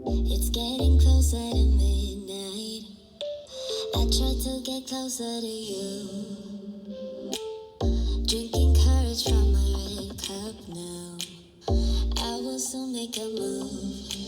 It's getting closer to midnight. I try to get closer to you. Drinking courage from my red cup now. I will soon make a move.